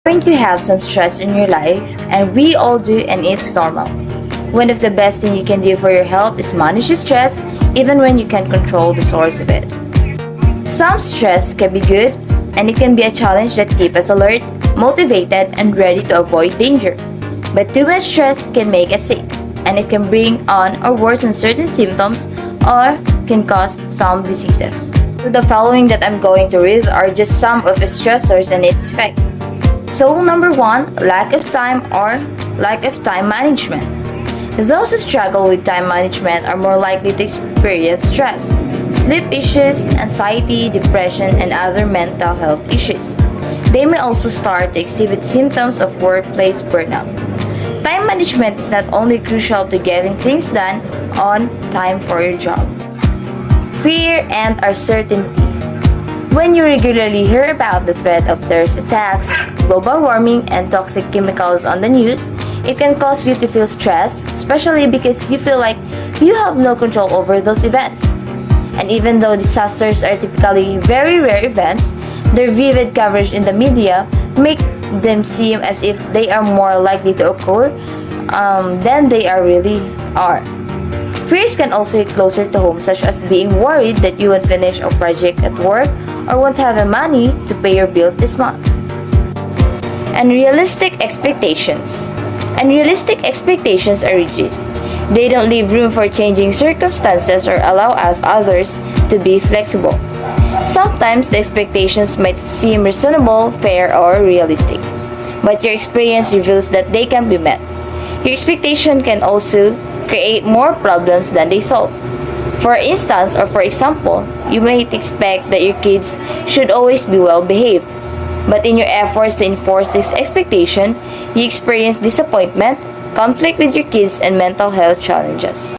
Going to have some stress in your life, and we all do, and it's normal. One of the best things you can do for your health is manage your stress, even when you can't control the source of it. Some stress can be good, and it can be a challenge that keeps us alert, motivated, and ready to avoid danger. But too much stress can make us sick, and it can bring on or worsen certain symptoms or can cause some diseases. So the following that I'm going to read are just some of the stressors and its effect. So number one, lack of time or lack of time management. Those who struggle with time management are more likely to experience stress, sleep issues, anxiety, depression, and other mental health issues. They may also start to exhibit symptoms of workplace burnout. Time management is not only crucial to getting things done on time for your job. Fear and uncertainty. When you regularly hear about the threat of terrorist attacks, global warming, and toxic chemicals on the news, it can cause you to feel stressed, especially because you feel like you have no control over those events. And even though disasters are typically very rare events, their vivid coverage in the media make them seem as if they are more likely to occur than they really are. Fears can also hit closer to home, such as being worried that you won't finish a project at work or won't have the money to pay your bills this month. Unrealistic expectations. Unrealistic expectations are rigid. They don't leave room for changing circumstances or allow us others to be flexible. Sometimes the expectations might seem reasonable, fair, or realistic, but your experience reveals that they can be met. Your expectation can also create more problems than they solve. For instance, or for example, you might expect that your kids should always be well behaved, but in your efforts to enforce this expectation, you experience disappointment, conflict with your kids, and mental health challenges.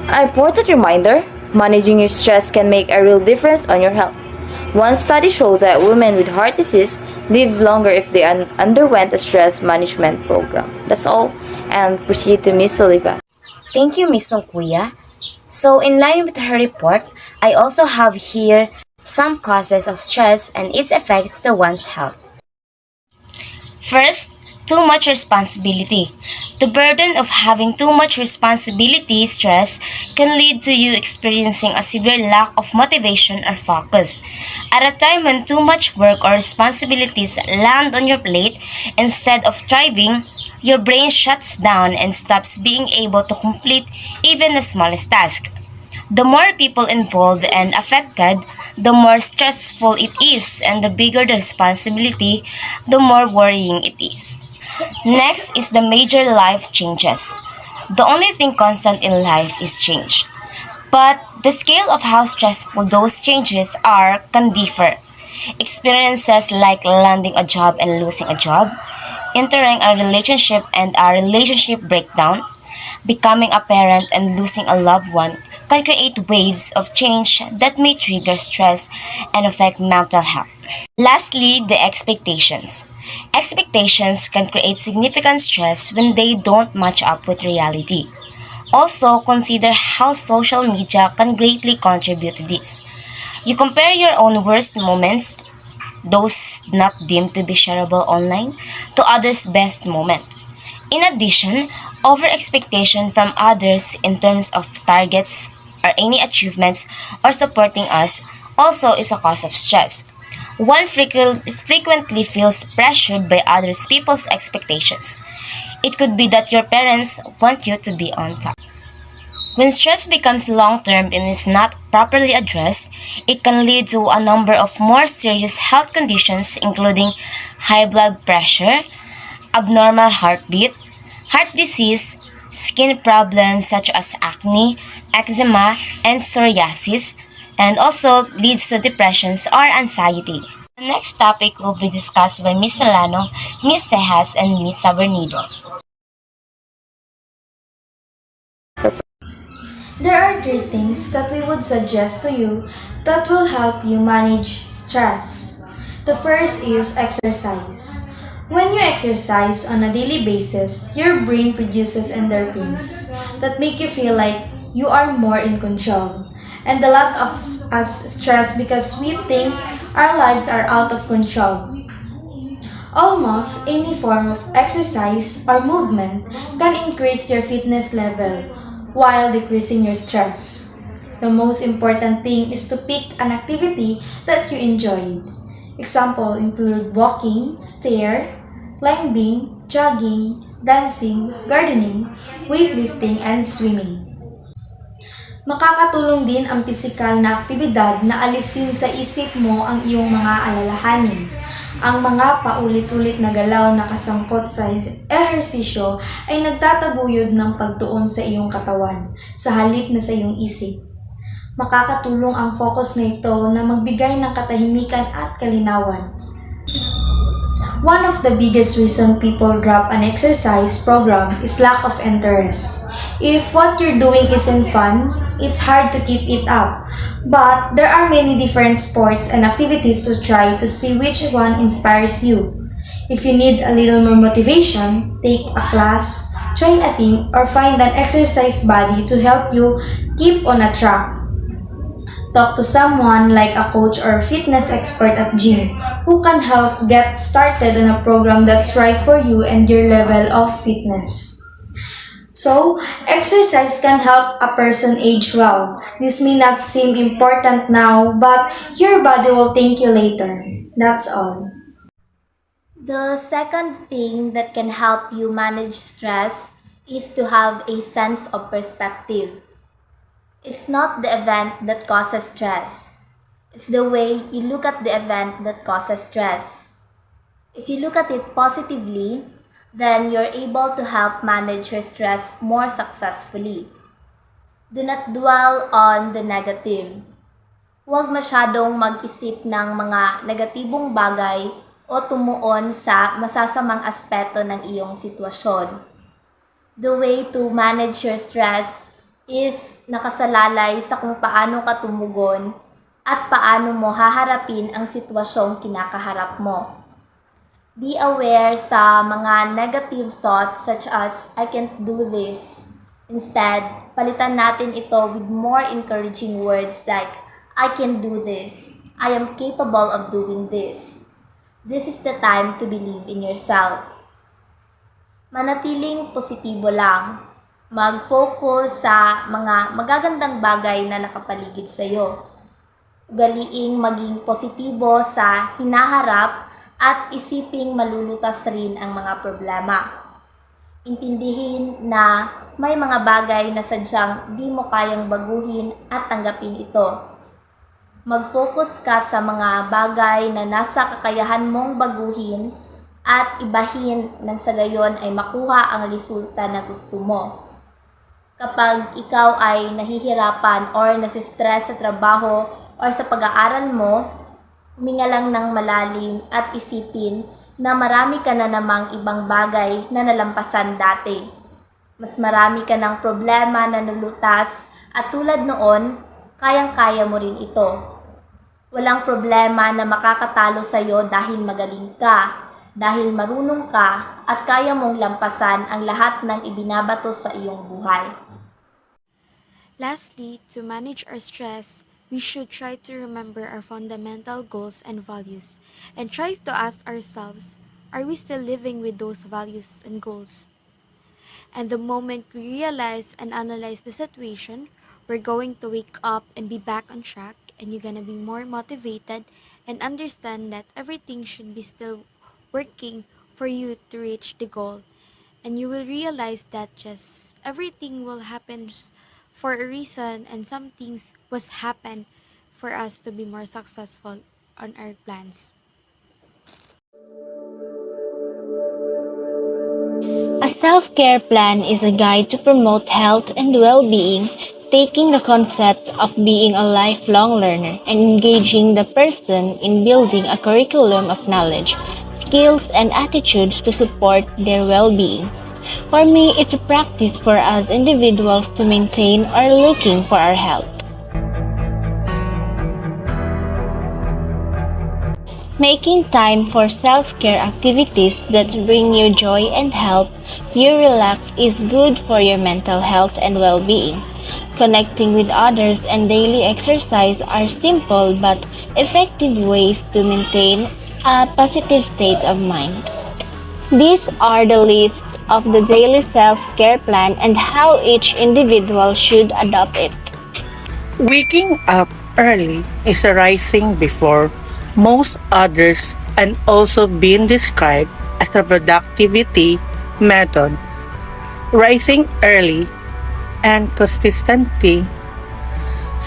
An important reminder, managing your stress can make a real difference on your health. One study showed that women with heart disease live longer if they underwent a stress management program. That's all, and proceed to Miss Oliva. Thank you, Miss Songkuya. So, in line with her report, I also have here some causes of stress and its effects to one's health. First, too much responsibility. The burden of having too much responsibility stress can lead to you experiencing a severe lack of motivation or focus. At a time when too much work or responsibilities land on your plate, instead of thriving, your brain shuts down and stops being able to complete even the smallest task. The more people involved and affected, the more stressful it is, and the bigger the responsibility, the more worrying it is. Next is the major life changes. The only thing constant in life is change. But the scale of how stressful those changes are can differ. Experiences like landing a job and losing a job, entering a relationship and a relationship breakdown, becoming a parent and losing a loved one can create waves of change that may trigger stress and affect mental health. Lastly, the expectations. Expectations can create significant stress when they don't match up with reality. Also, consider how social media can greatly contribute to this. You compare your own worst moments, those not deemed to be shareable online, to others' best moment. In addition, over expectation from others in terms of targets or any achievements or supporting us also is a cause of stress. One frequently feels pressured by other people's expectations. It could be that your parents want you to be on top. When stress becomes long-term and is not properly addressed, it can lead to a number of more serious health conditions including high blood pressure, abnormal heartbeat, heart disease, skin problems such as acne, eczema, and psoriasis, and also leads to depressions or anxiety. The next topic will be discussed by Miss Solano, Miss Tejas, and Miss Sabernido. There are three things that we would suggest to you that will help you manage stress. The first is exercise. When you exercise on a daily basis, your brain produces endorphins that make you feel like you are more in control. And a lot of us stress because we think our lives are out of control. Almost any form of exercise or movement can increase your fitness level while decreasing your stress. The most important thing is to pick an activity that you enjoy. Example include walking, stair, climbing, jogging, dancing, gardening, weightlifting, and swimming. Makakatulong din ang pisikal na aktibidad na alisin sa isip mo ang iyong mga alalahanin. Ang mga paulit-ulit na galaw na kasangkot sa ehersisyo ay nagtataguyod ng pagtuon sa iyong katawan, sa halip na sa iyong isip. Makakatulong ang focus na ito na magbigay ng katahimikan at kalinawan. One of the biggest reasons people drop an exercise program is lack of interest. If what you're doing isn't fun, it's hard to keep it up. But there are many different sports and activities to try to see which one inspires you. If you need a little more motivation, take a class, join a team, or find an exercise buddy to help you keep on a track. Talk to someone like a coach or fitness expert at gym who can help get started on a program that's right for you and your level of fitness. So, exercise can help a person age well. This may not seem important now, but your body will thank you later. That's all. The second thing that can help you manage stress is to have a sense of perspective. It's not the event that causes stress. It's the way you look at the event that causes stress. If you look at it positively, then you're able to help manage your stress more successfully. Do not dwell on the negative. Huwag masyadong mag-isip ng mga negatibong bagay o tumuon sa masasamang aspeto ng iyong sitwasyon. The way to manage your stress is nakasalalay sa kung paano ka tumugon at paano mo haharapin ang sitwasyong kinakaharap mo. Be aware sa mga negative thoughts such as, I can't do this. Instead, palitan natin ito with more encouraging words like, I can do this. I am capable of doing this. This is the time to believe in yourself. Manatiling positibo lang. Mag-focus sa mga magagandang bagay na nakapaligid sa iyo. Ugaliing maging positibo sa hinaharap at isiping malulutas rin ang mga problema. Intindihin na may mga bagay na sadyang di mo kayang baguhin at tanggapin ito. Mag-focus ka sa mga bagay na nasa kakayahan mong baguhin at ibahin nang sa gayon ay makuha ang resulta na gusto mo. Kapag ikaw ay nahihirapan or nasistress sa trabaho or sa pag-aaral mo, huminga lang ng malalim at isipin na marami ka na namang ibang bagay na nalampasan dati. Mas marami ka ng problema na nulutas at tulad noon, kayang-kaya mo rin ito. Walang problema na makakatalo sa iyo dahil magaling ka, dahil marunong ka at kaya mong lampasan ang lahat ng ibinabato sa iyong buhay. Lastly, to manage our stress, we should try to remember our fundamental goals and values and try to ask ourselves, are we still living with those values and goals? And the moment we realize and analyze the situation, we're going to wake up and be back on track, and you're gonna be more motivated and understand that everything should be still working for you to reach the goal. And you will realize that just everything will happen for a reason, and some things was happen for us to be more successful on our plans. A self-care plan is a guide to promote health and well-being, taking the concept of being a lifelong learner and engaging the person in building a curriculum of knowledge, skills, and attitudes to support their well-being. For me, it's a practice for us individuals to maintain or looking for our health. Making time for self-care activities that bring you joy and help you relax is good for your mental health and well-being. Connecting with others and daily exercise are simple but effective ways to maintain a positive state of mind. These are the lists of the daily self-care plan and how each individual should adopt it. Waking up early is arising before most others and also being described as a productivity method. Rising early and consistently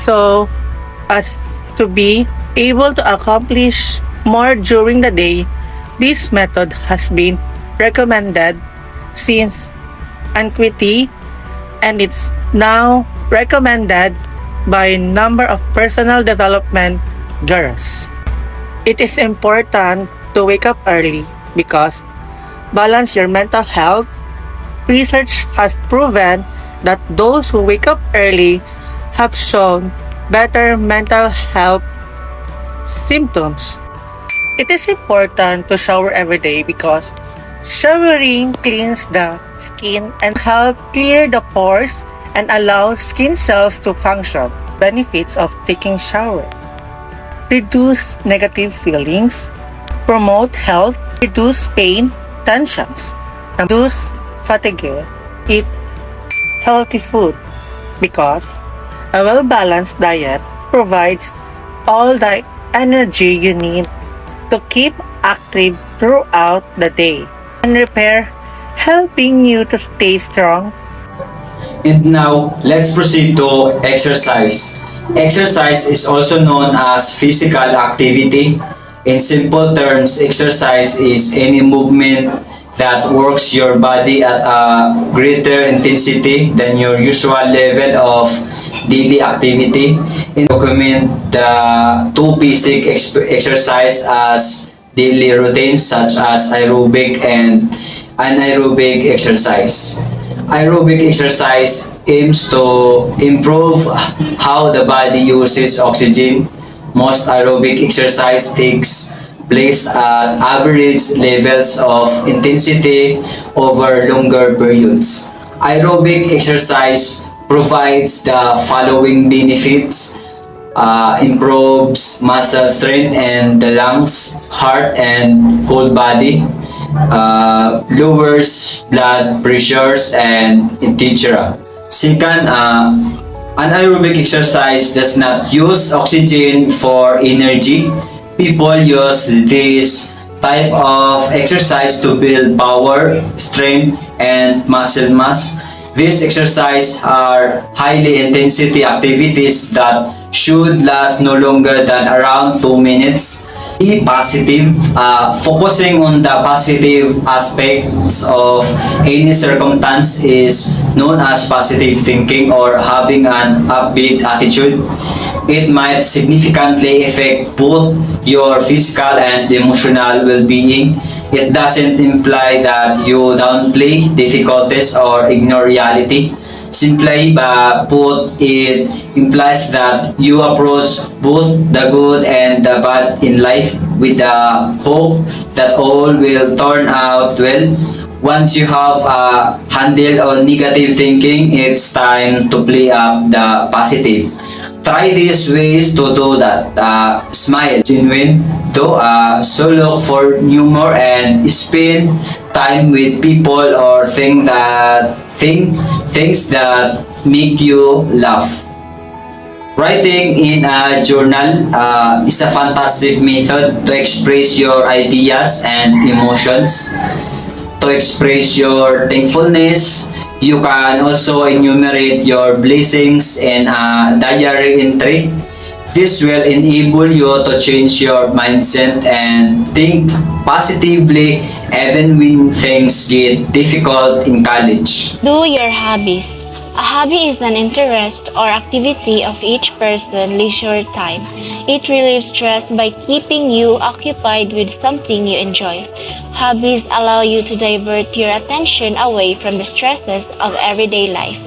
so as to be able to accomplish more during the day. This method has been recommended since antiquity and it's now recommended by a number of personal development gurus. It is important to wake up early because balance your mental health. Research has proven that those who wake up early have shown better mental health symptoms. It is important to shower every day because showering cleans the skin and help clear the pores and allow skin cells to function. Benefits of taking shower: reduce negative feelings, promote health, reduce pain, tensions, reduce fatigue, eat healthy food because a well-balanced diet provides all the energy you need to keep active throughout the day and repair, helping you to stay strong. And now, let's proceed to exercise. Exercise is also known as physical activity. In simple terms, exercise is any movement that works your body at a greater intensity than your usual level of daily activity. In document the two basic exercise as daily routines such as aerobic and anaerobic exercise. Aerobic exercise aims to improve how the body uses oxygen. Most aerobic exercise takes place at average levels of intensity over longer periods. Aerobic exercise provides the following benefits: improves muscle strength and the lungs, heart, and whole body, lowers blood pressures, and etc. Second, anaerobic exercise does not use oxygen for energy. People use this type of exercise to build power, strength, and muscle mass. These exercises are highly intensity activities that should last no longer than around 2 minutes. Be positive, focusing on the positive aspects of any circumstance is known as positive thinking or having an upbeat attitude. It might significantly affect both your physical and emotional well-being. It doesn't imply that you downplay difficulties or ignore reality. Simply put, it implies that you approach both the good and the bad in life with the hope that all will turn out well. Once you have a handle on negative thinking, it's time to play up the positive. Try these ways to do that. Smile, genuine, so look for humor and spend time with people or things that make you laugh. Writing in a journal is a fantastic method to express your ideas and emotions, to express your thankfulness. You can also enumerate your blessings in a diary entry. This will enable you to change your mindset and think positively even when things get difficult in college. Do your hobbies. A hobby is an interest or activity of each person's leisure time. It relieves stress by keeping you occupied with something you enjoy. Hobbies allow you to divert your attention away from the stresses of everyday life.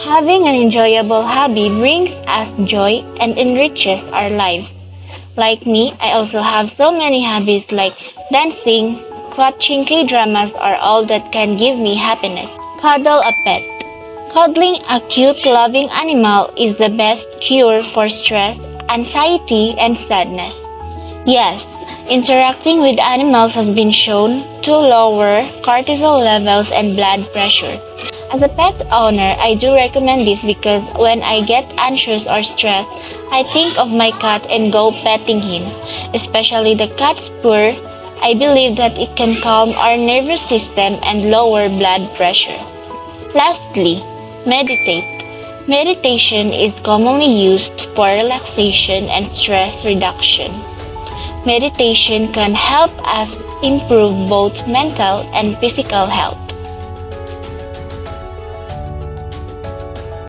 Having an enjoyable hobby brings us joy and enriches our lives. Like me, I also have so many hobbies like dancing, watching K-dramas are all that can give me happiness. Cuddle a pet. Cuddling a cute, loving animal is the best cure for stress, anxiety, and sadness. Yes, interacting with animals has been shown to lower cortisol levels and blood pressure. As a pet owner, I do recommend this because when I get anxious or stressed, I think of my cat and go petting him, especially the cat's purr. I believe that it can calm our nervous system and lower blood pressure. Lastly, meditate. Meditation is commonly used for relaxation and stress reduction. Meditation can help us improve both mental and physical health.